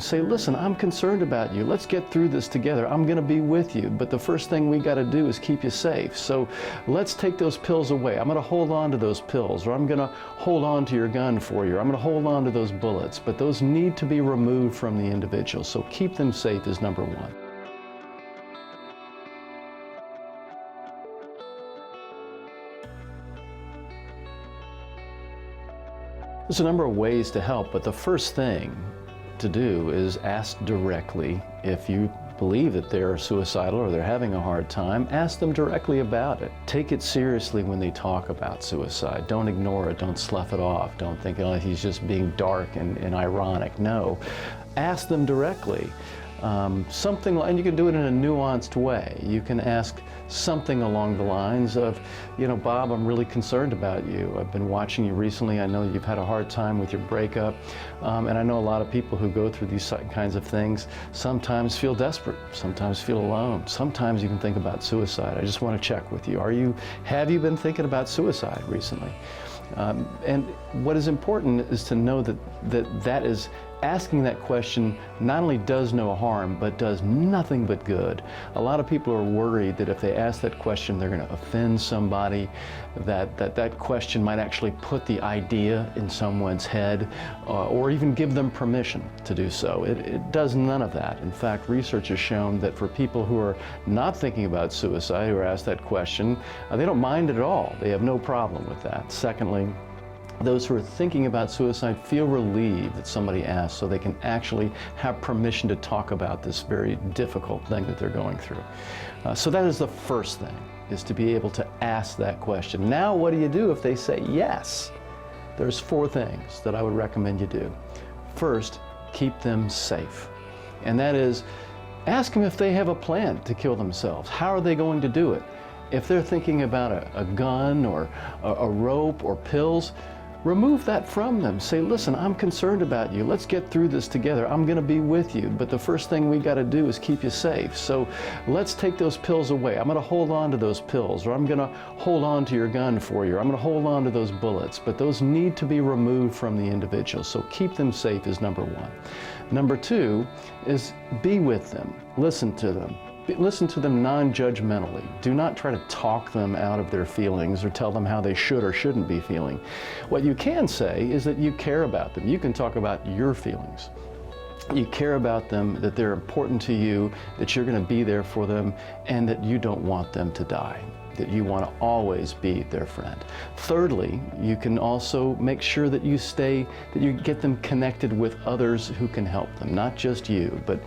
Say, listen, I'm concerned about you. Let's get through this together. I'm going to be with you. But the first thing we got to do is keep you safe. So let's take those pills away. I'm going to hold on to those pills, or I'm going to hold on to your gun for you, or I'm going to hold on to those bullets. But those need to be removed from the individual. So keep them safe is number one. There's a number of ways to help, but the first thing to do is ask directly if you believe that they're suicidal or they're having a hard time. Ask them directly about it. Take it seriously when they talk about suicide. Don't ignore it. Don't slough it off. Don't think, oh, he's just being dark and ironic. No. Ask them directly. And you can do it in a nuanced way. You can ask something along the lines of, you know, Bob, I'm really concerned about you. I've been watching you recently. I know you've had a hard time with your breakup. And I know a lot of people who go through these kinds of things sometimes feel desperate, sometimes feel alone. Sometimes you can think about suicide. I just want to check with you. Have you been thinking about suicide recently? And what is important is to know that is asking that question not only does no harm, but does nothing but good. A lot of people are worried that if they ask that question, they're going to offend somebody, that question might actually put the idea in someone's head, or even give them permission to do so. It does none of that. In fact, research has shown that for people who are not thinking about suicide, who are asked that question, they don't mind it at all. They have no problem with that. Secondly, those who are thinking about suicide feel relieved that somebody asked, so they can actually have permission to talk about this very difficult thing that they're going through. So that is the first thing, is to be able to ask that question. Now, what do you do if they say yes? There's 4 things that I would recommend you do. First, keep them safe. And that is, ask them if they have a plan to kill themselves. How are they going to do it? If they're thinking about a gun or a rope or pills, remove that from them. Say, listen, I'm concerned about you. Let's get through this together. I'm going to be with you. But the first thing we got to do is keep you safe. So let's take those pills away. I'm going to hold on to those pills, or I'm going to hold on to your gun for you, or I'm going to hold on to those bullets. But those need to be removed from the individual. So keep them safe is number one. Number 2 is be with them. Listen to them. Listen to them non-judgmentally. Do not try to talk them out of their feelings or tell them how they should or shouldn't be feeling. What you can say is that you care about them. You can talk about your feelings. You care about them, that they're important to you, that you're going to be there for them, and that you don't want them to die, that you want to always be their friend. Thirdly, you can also make sure that you get them connected with others who can help them, not just you, but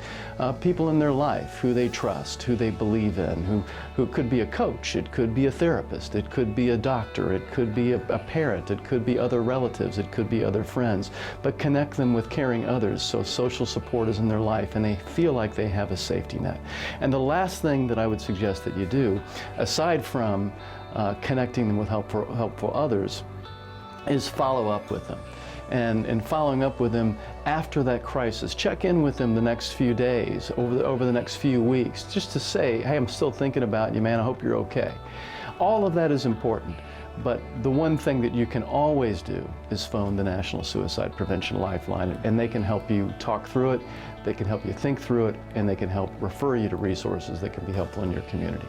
people in their life who they trust, who they believe in, who could be a coach, it could be a therapist, it could be a doctor, it could be a parent, it could be other relatives, it could be other friends, but connect them with caring others so social support is in their life and they feel like they have a safety net. And the last thing that I would suggest that you do, aside from connecting them with helpful others, is follow up with them. And following up with them after that crisis. Check in with them the next few days, over the next few weeks, just to say, hey, I'm still thinking about you, man, I hope you're okay. All of that is important. But the one thing that you can always do is phone the National Suicide Prevention Lifeline, and they can help you talk through it, they can help you think through it, and they can help refer you to resources that can be helpful in your community.